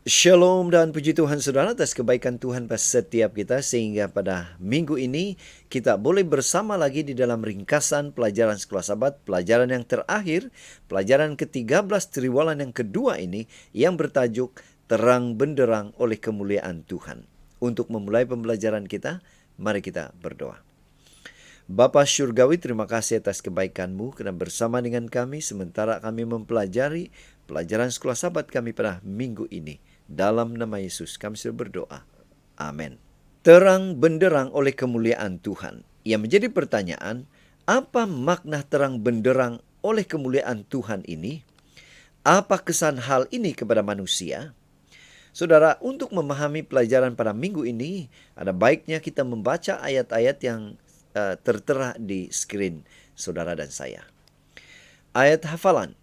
Shalom dan puji Tuhan saudara atas kebaikan Tuhan pada setiap kita sehingga pada minggu ini kita boleh bersama lagi di dalam ringkasan pelajaran Sekolah Sabat, pelajaran yang terakhir, pelajaran ke-13 Triwulan yang kedua ini yang bertajuk Terang Benderang oleh Kemuliaan Tuhan. Untuk memulai pembelajaran kita, mari kita berdoa. Bapa Syurgawi, terima kasih atas kebaikan-Mu karena bersama dengan kami sementara kami mempelajari pelajaran Sekolah Sabat kami pada minggu ini. Dalam nama Yesus kami sudah berdoa. Amin. Terang benderang oleh kemuliaan Tuhan. Yang menjadi pertanyaan, apa makna terang benderang oleh kemuliaan Tuhan ini? Apa kesan hal ini kepada manusia? Saudara, untuk memahami pelajaran pada minggu ini, ada baiknya kita membaca ayat-ayat yang tertera di skrin saudara dan saya. Ayat hafalan.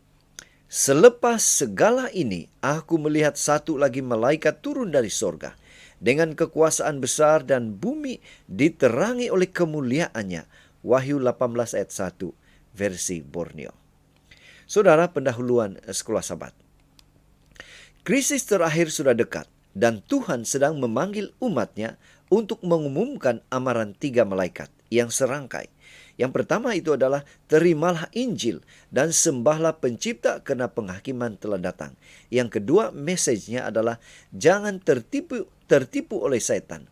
Selepas segala ini, aku melihat satu lagi malaikat turun dari sorga, dengan kekuasaan besar dan bumi diterangi oleh kemuliaannya. Wahyu 18 ayat 1, versi Borneo. Saudara, pendahuluan Sekolah Sabat. Krisis terakhir sudah dekat, dan Tuhan sedang memanggil umatnya untuk mengumumkan amaran 3 malaikat yang serangkai. Yang pertama itu adalah terimalah Injil dan sembahlah pencipta karena penghakiman telah datang. Yang kedua, message-nya adalah jangan tertipu oleh setan.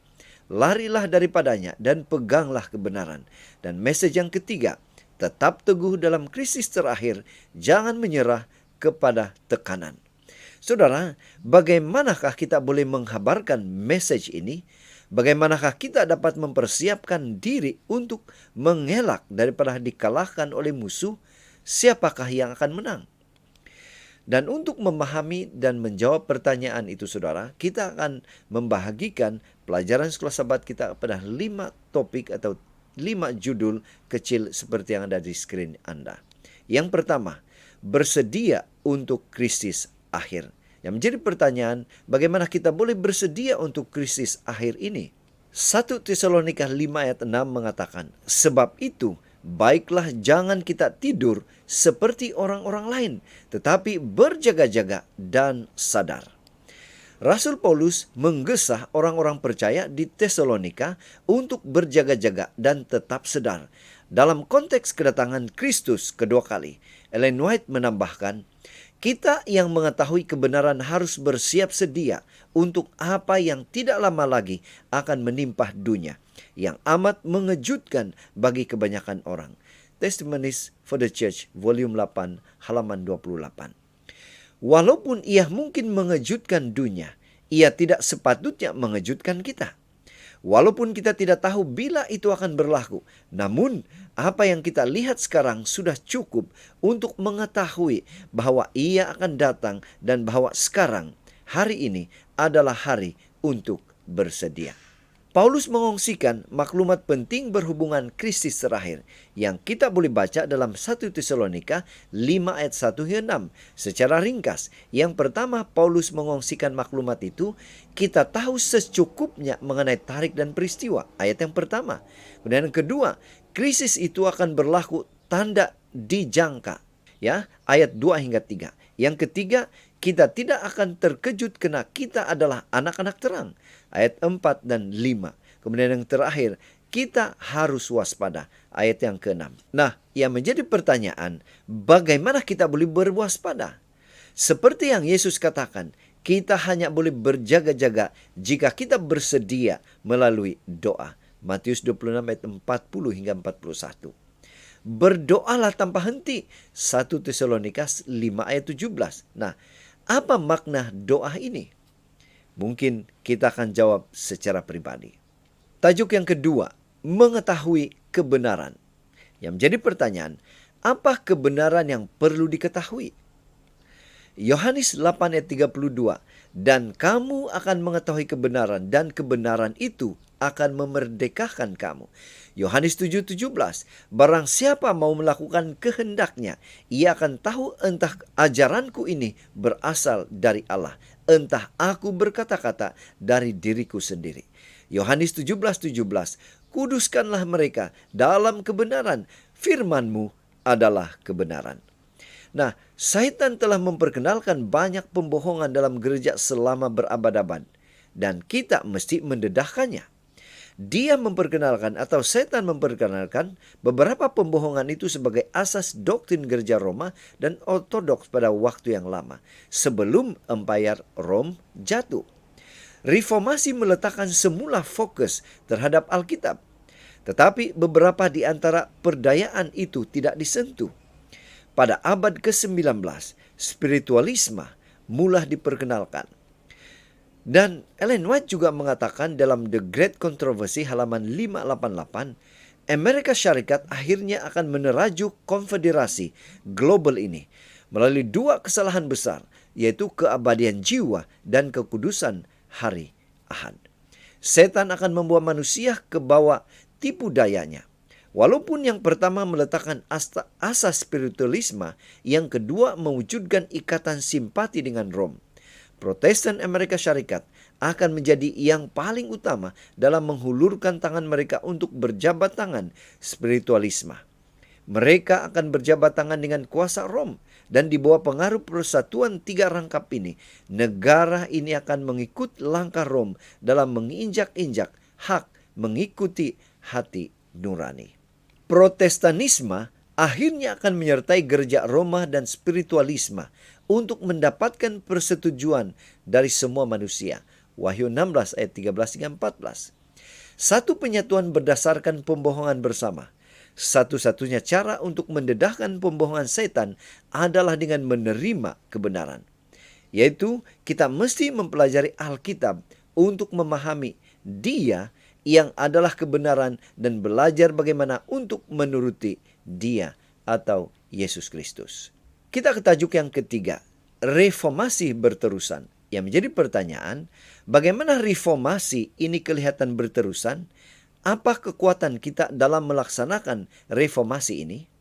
Larilah daripadanya dan peganglah kebenaran. Dan message yang ketiga, tetap teguh dalam krisis terakhir, jangan menyerah kepada tekanan. Saudara, bagaimanakah kita boleh menghabarkan message ini? Bagaimanakah kita dapat mempersiapkan diri untuk mengelak daripada dikalahkan oleh musuh? Siapakah yang akan menang? Dan untuk memahami dan menjawab pertanyaan itu saudara, kita akan membahagikan pelajaran Sekolah Sabat kita pada 5 topik atau 5 judul kecil seperti yang ada di skrin Anda. Yang pertama, bersedia untuk krisis akhir. Yang menjadi pertanyaan, bagaimana kita boleh bersedia untuk krisis akhir ini? 1 Tesalonika 5 ayat 6 mengatakan, sebab itu, baiklah jangan kita tidur seperti orang-orang lain, tetapi berjaga-jaga dan sadar. Rasul Paulus menggesah orang-orang percaya di Tesalonika untuk berjaga-jaga dan tetap sadar. Dalam konteks kedatangan Kristus kedua kali, Ellen White menambahkan, kita yang mengetahui kebenaran harus bersiap sedia untuk apa yang tidak lama lagi akan menimpa dunia, yang amat mengejutkan bagi kebanyakan orang. Testimonies for the Church, volume 8, halaman 28. Walaupun ia mungkin mengejutkan dunia, ia tidak sepatutnya mengejutkan kita. Walaupun kita tidak tahu bila itu akan berlaku, namun apa yang kita lihat sekarang sudah cukup untuk mengetahui bahwa ia akan datang dan bahwa sekarang, hari ini adalah hari untuk bersedia. Paulus mengongsikan maklumat penting berhubungan krisis terakhir yang kita boleh baca dalam 1 Tesalonika 5 ayat 1 hingga 6 secara ringkas. Yang pertama, Paulus mengongsikan maklumat itu, kita tahu secukupnya mengenai tarikh dan peristiwa. Ayat yang pertama. Kemudian yang kedua, krisis itu akan berlaku tanda dijangka. Ya, ayat 2 hingga 3. Yang ketiga, kita tidak akan terkejut karena kita adalah anak-anak terang. Ayat 4 dan 5. Kemudian yang terakhir, kita harus waspada. Ayat yang ke-6. Nah, yang menjadi pertanyaan, bagaimana kita boleh berwaspada? Seperti yang Yesus katakan, kita hanya boleh berjaga-jaga jika kita bersedia melalui doa. Matius 26 ayat 40 hingga 41. Berdoalah tanpa henti. 1 Tesalonika 5 ayat 17. Nah, apa makna doa ini? Mungkin kita akan jawab secara pribadi. Tajuk yang kedua, mengetahui kebenaran. Yang menjadi pertanyaan, apa kebenaran yang perlu diketahui? Yohanes 8 ayat 32, dan kamu akan mengetahui kebenaran dan kebenaran itu akan memerdekakan kamu. Yohanes 7:17, barang siapa mau melakukan kehendaknya, ia akan tahu entah ajaranku ini berasal dari Allah, entah aku berkata-kata dari diriku sendiri. Yohanes 17:17, kuduskanlah mereka dalam kebenaran, firman-Mu adalah kebenaran. Nah, Satan telah memperkenalkan banyak pembohongan dalam gereja selama berabad-abad. Dan kita mesti mendedahkannya. Dia memperkenalkan atau setan memperkenalkan beberapa pembohongan itu sebagai asas doktrin gereja Roma dan Ortodoks pada waktu yang lama. Sebelum Empayar Rom jatuh. Reformasi meletakkan semula fokus terhadap Alkitab. Tetapi beberapa di antara perdayaan itu tidak disentuh. Pada abad ke-19, spiritualisme mulai diperkenalkan. Dan Ellen White juga mengatakan dalam The Great Controversy halaman 588, Amerika Syarikat akhirnya akan meneraju konfederasi global ini melalui dua kesalahan besar, yaitu keabadian jiwa dan kekudusan hari Ahad. Setan akan membawa manusia ke bawah tipu dayanya. Walaupun yang pertama meletakkan asas spiritualisme, yang kedua mewujudkan ikatan simpati dengan Rom. Protestan Amerika Syarikat akan menjadi yang paling utama dalam menghulurkan tangan mereka untuk berjabat tangan spiritualisme. Mereka akan berjabat tangan dengan kuasa Rom, dan di bawah pengaruh persatuan tiga rangkap ini, negara ini akan mengikut langkah Rom dalam menginjak-injak hak mengikuti hati nurani. Protestanisme akhirnya akan menyertai gereja Roma dan spiritualisme untuk mendapatkan persetujuan dari semua manusia. Wahyu 16 ayat 13-14. Satu penyatuan berdasarkan pembohongan bersama. Satu-satunya cara untuk mendedahkan pembohongan setan adalah dengan menerima kebenaran. Yaitu kita mesti mempelajari Alkitab untuk memahami Dia yang adalah kebenaran dan belajar bagaimana untuk menuruti Dia atau Yesus Kristus. Kita ke tajuk yang ketiga, reformasi berterusan. Yang menjadi pertanyaan, bagaimana reformasi ini kelihatan berterusan? Apa kekuatan kita dalam melaksanakan reformasi ini?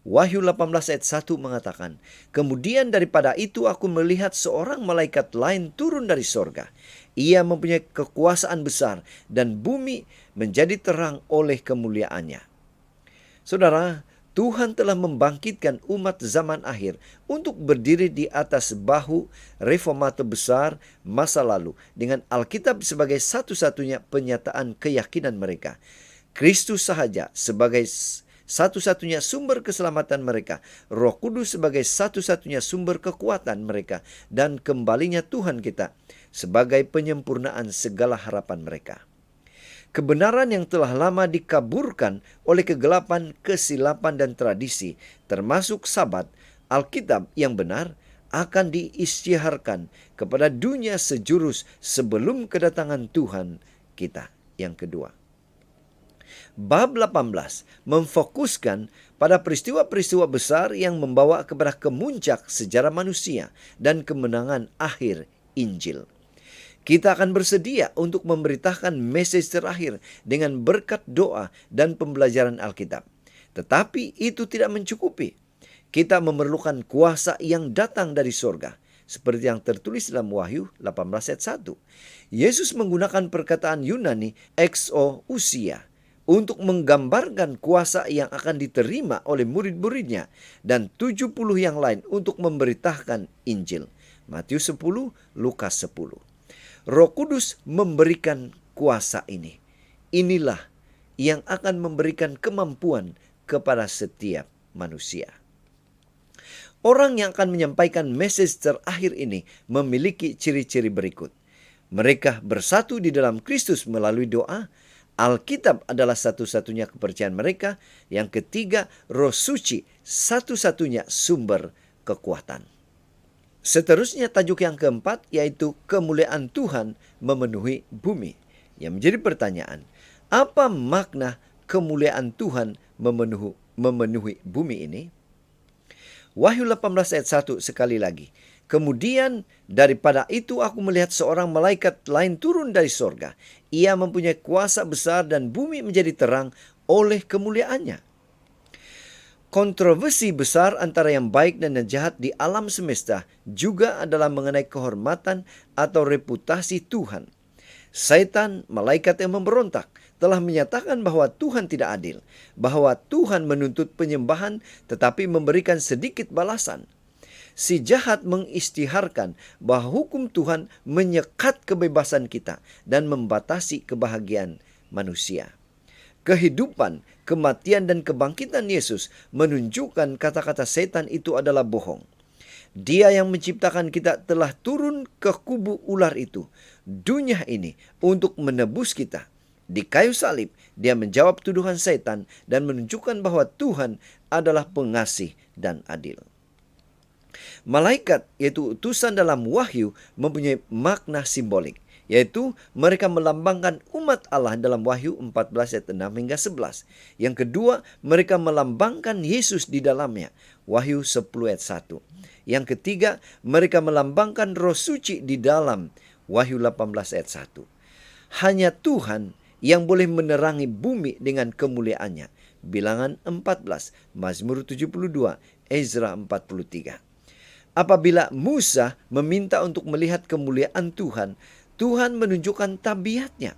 Wahyu 18 ayat 1 mengatakan, kemudian daripada itu aku melihat seorang malaikat lain turun dari sorga. Ia mempunyai kekuasaan besar dan bumi menjadi terang oleh kemuliaannya. Saudara, Tuhan telah membangkitkan umat zaman akhir untuk berdiri di atas bahu reformator besar masa lalu dengan Alkitab sebagai satu-satunya penyataan keyakinan mereka. Kristus sahaja sebagai satu-satunya sumber keselamatan mereka, Roh Kudus sebagai satu-satunya sumber kekuatan mereka, dan kembalinya Tuhan kita sebagai penyempurnaan segala harapan mereka. Kebenaran yang telah lama dikaburkan oleh kegelapan, kesilapan, dan tradisi, termasuk Sabat, Alkitab yang benar, akan diisytiharkan kepada dunia sejurus sebelum kedatangan Tuhan kita yang kedua. Bab 18 memfokuskan pada peristiwa-peristiwa besar yang membawa kepada kemuncak sejarah manusia dan kemenangan akhir Injil. Kita akan bersedia untuk memberitakan message terakhir dengan berkat doa dan pembelajaran Alkitab. Tetapi itu tidak mencukupi. Kita memerlukan kuasa yang datang dari sorga. Seperti yang tertulis dalam Wahyu 18 ayat 1. Yesus menggunakan perkataan Yunani exousia untuk menggambarkan kuasa yang akan diterima oleh murid-muridnya dan 70 yang lain untuk memberitakan Injil. Matius 10, Lukas 10. Roh Kudus memberikan kuasa ini. Inilah yang akan memberikan kemampuan kepada setiap manusia. Orang yang akan menyampaikan message terakhir ini memiliki ciri-ciri berikut. Mereka bersatu di dalam Kristus melalui doa. Alkitab adalah satu-satunya kepercayaan mereka. Yang ketiga, Roh Suci, satu-satunya sumber kekuatan. Seterusnya tajuk yang keempat yaitu kemuliaan Tuhan memenuhi bumi. Yang menjadi pertanyaan, apa makna kemuliaan Tuhan memenuhi bumi ini? Wahyu 18 ayat 1 sekali lagi. Kemudian daripada itu aku melihat seorang malaikat lain turun dari sorga. Ia mempunyai kuasa besar dan bumi menjadi terang oleh kemuliaannya. Kontroversi besar antara yang baik dan yang jahat di alam semesta juga adalah mengenai kehormatan atau reputasi Tuhan. Satan, malaikat yang memberontak, telah menyatakan bahwa Tuhan tidak adil, bahwa Tuhan menuntut penyembahan tetapi memberikan sedikit balasan. Si jahat mengisytiharkan bahwa hukum Tuhan menyekat kebebasan kita dan membatasi kebahagiaan manusia. Kehidupan, kematian, dan kebangkitan Yesus menunjukkan kata-kata setan itu adalah bohong. Dia yang menciptakan kita telah turun ke kubu ular itu, dunia ini, untuk menebus kita. Di kayu salib, dia menjawab tuduhan setan dan menunjukkan bahwa Tuhan adalah pengasih dan adil. Malaikat, yaitu utusan dalam Wahyu, mempunyai makna simbolik, yaitu mereka melambangkan umat Allah dalam Wahyu 14 ayat 6 hingga 11. Yang kedua, mereka melambangkan Yesus di dalamnya, Wahyu 10 ayat 1. Yang ketiga, mereka melambangkan Roh Suci di dalam, Wahyu 18 ayat 1. Hanya Tuhan yang boleh menerangi bumi dengan kemuliaannya, Bilangan 14, Mazmur 72, Ezra 43. Apabila Musa meminta untuk melihat kemuliaan Tuhan, Tuhan menunjukkan tabiatnya.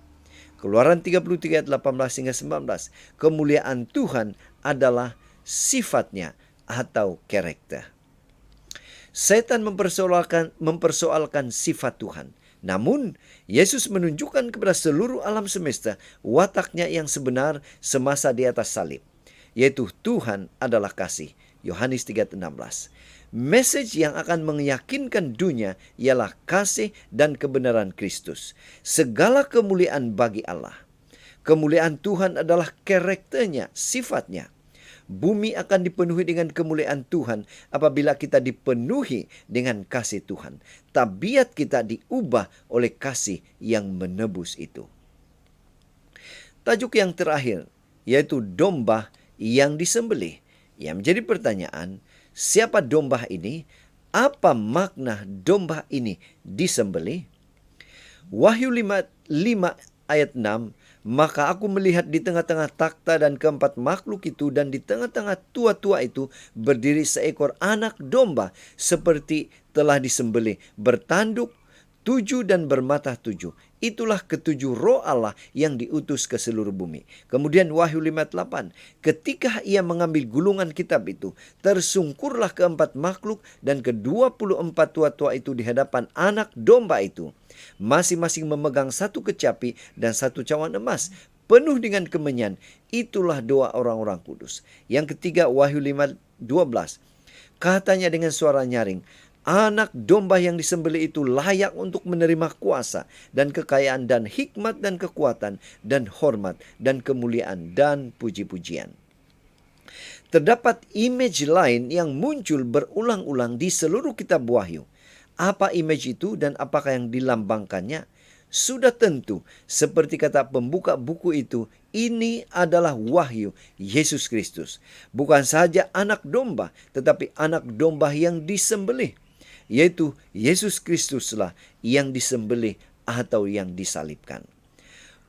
Keluaran 33 ayat 18 hingga 19. Kemuliaan Tuhan adalah sifatnya atau karakter. Setan mempersoalkan sifat Tuhan. Namun, Yesus menunjukkan kepada seluruh alam semesta wataknya yang sebenar semasa di atas salib, yaitu Tuhan adalah kasih. Yohanes 3:16. Message yang akan meyakinkan dunia ialah kasih dan kebenaran Kristus. Segala kemuliaan bagi Allah. Kemuliaan Tuhan adalah karakternya, sifatnya. Bumi akan dipenuhi dengan kemuliaan Tuhan apabila kita dipenuhi dengan kasih Tuhan. Tabiat kita diubah oleh kasih yang menebus itu. Tajuk yang terakhir, yaitu domba yang disembelih. Yang menjadi pertanyaan, siapa domba ini? Apa makna domba ini disembelih? Wahyu 5 ayat 6, maka aku melihat di tengah-tengah takhta dan keempat makhluk itu, dan di tengah-tengah tua-tua itu berdiri seekor anak domba seperti telah disembelih, bertanduk 7 dan bermata 7. Itulah ketujuh roh Allah yang diutus ke seluruh bumi. Kemudian Wahyu 5:8. Ketika ia mengambil gulungan kitab itu, tersungkurlah keempat makhluk dan ke-24 tua-tua itu di hadapan anak domba itu. Masing-masing memegang satu kecapi dan satu cawan emas, penuh dengan kemenyan. Itulah doa orang-orang kudus. Yang ketiga, Wahyu 5:12. Katanya dengan suara nyaring, anak domba yang disembelih itu layak untuk menerima kuasa dan kekayaan dan hikmat dan kekuatan dan hormat dan kemuliaan dan puji-pujian. Terdapat image lain yang muncul berulang-ulang di seluruh kitab Wahyu. Apa image itu dan apakah yang dilambangkannya? Sudah tentu, seperti kata pembuka buku itu, ini adalah wahyu Yesus Kristus. Bukan saja anak domba, tetapi anak domba yang disembelih, yaitu Yesus Kristuslah yang disembelih atau yang disalibkan.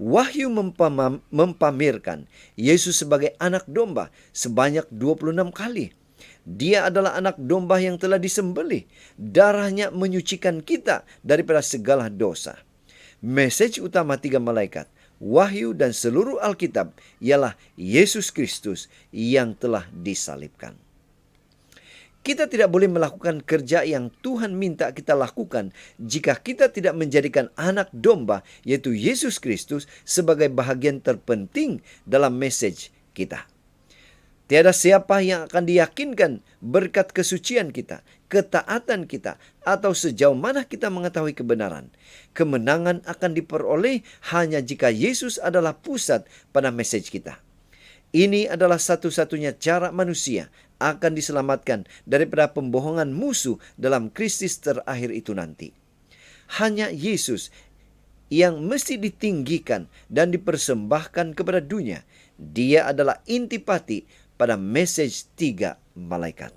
Wahyu mempamerkan Yesus sebagai anak domba sebanyak 26 kali. Dia adalah anak domba yang telah disembelih. Darahnya menyucikan kita daripada segala dosa. Message utama tiga malaikat, Wahyu dan seluruh Alkitab ialah Yesus Kristus yang telah disalibkan. Kita tidak boleh melakukan kerja yang Tuhan minta kita lakukan jika kita tidak menjadikan anak domba, yaitu Yesus Kristus, sebagai bahagian terpenting dalam message kita. Tiada siapa yang akan diyakinkan berkat kesucian kita, ketaatan kita, atau sejauh mana kita mengetahui kebenaran. Kemenangan akan diperoleh hanya jika Yesus adalah pusat pada message kita. Ini adalah satu-satunya cara manusia akan diselamatkan daripada pembohongan musuh dalam krisis terakhir itu nanti. Hanya Yesus yang mesti ditinggikan dan dipersembahkan kepada dunia. Dia adalah intipati pada message tiga malaikat.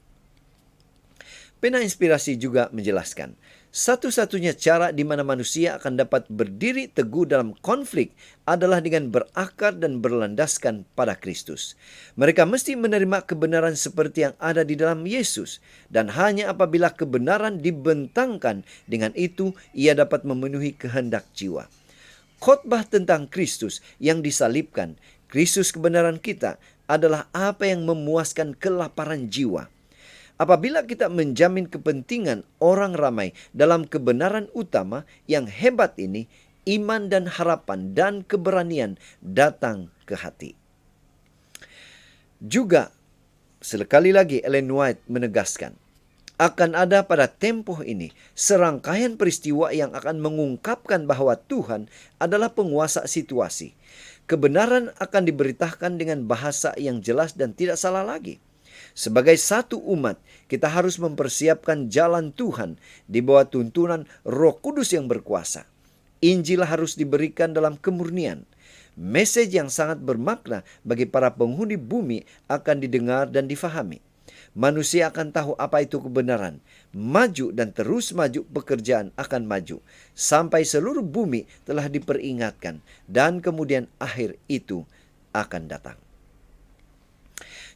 Pena Inspirasi juga menjelaskan, satu-satunya cara di mana manusia akan dapat berdiri teguh dalam konflik adalah dengan berakar dan berlandaskan pada Kristus. Mereka mesti menerima kebenaran seperti yang ada di dalam Yesus, dan hanya apabila kebenaran dibentangkan, dengan itu ia dapat memenuhi kehendak jiwa. khotbah tentang Kristus yang disalibkan, Kristus kebenaran kita, adalah apa yang memuaskan kelaparan jiwa. Apabila kita menjamin kepentingan orang ramai dalam kebenaran utama yang hebat ini, iman dan harapan dan keberanian datang ke hati. Juga, sekali lagi Ellen White menegaskan, akan ada pada tempoh ini serangkaian peristiwa yang akan mengungkapkan bahwa Tuhan adalah penguasa situasi. Kebenaran akan diberitakan dengan bahasa yang jelas dan tidak salah lagi. Sebagai satu umat, kita harus mempersiapkan jalan Tuhan di bawah tuntunan Roh Kudus yang berkuasa. Injil harus diberikan dalam kemurnian. Mesej yang sangat bermakna bagi para penghuni bumi akan didengar dan difahami. Manusia akan tahu apa itu kebenaran. Maju dan terus maju, pekerjaan akan maju. Sampai seluruh bumi telah diperingatkan. Dan kemudian akhir itu akan datang.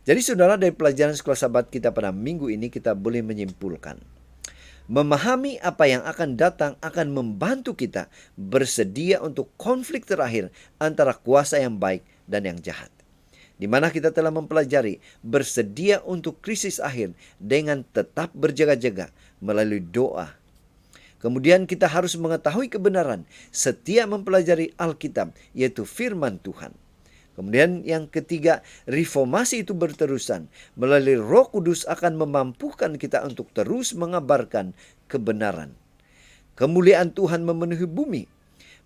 Jadi saudara, dari pelajaran Sekolah Sabat kita pada minggu ini kita boleh menyimpulkan. Memahami apa yang akan datang akan membantu kita bersedia untuk konflik terakhir antara kuasa yang baik dan yang jahat. Di mana kita telah mempelajari bersedia untuk krisis akhir dengan tetap berjaga-jaga melalui doa. Kemudian kita harus mengetahui kebenaran setiap mempelajari Alkitab, yaitu firman Tuhan. Kemudian yang ketiga, reformasi itu berterusan. Melalui Roh Kudus akan memampukan kita untuk terus mengabarkan kebenaran. Kemuliaan Tuhan memenuhi bumi.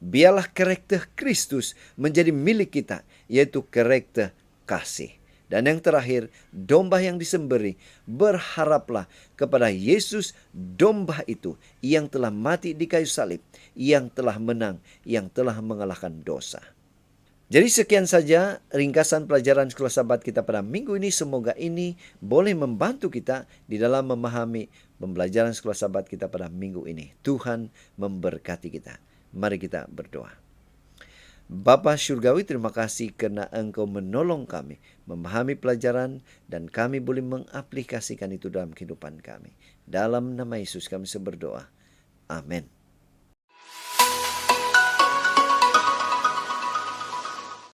Biarlah karakter Kristus menjadi milik kita, yaitu karakter kasih. Dan yang terakhir, domba yang disembelih, berharaplah kepada Yesus, domba itu yang telah mati di kayu salib, yang telah menang, yang telah mengalahkan dosa. Jadi sekian saja ringkasan pelajaran Sekolah Sabat kita pada minggu ini. Semoga ini boleh membantu kita di dalam memahami pembelajaran Sekolah Sabat kita pada minggu ini. Tuhan memberkati kita. Mari kita berdoa. Bapa Syurgawi, terima kasih karena Engkau menolong kami memahami pelajaran dan kami boleh mengaplikasikan itu dalam kehidupan kami. Dalam nama Yesus kami berdoa. Amin.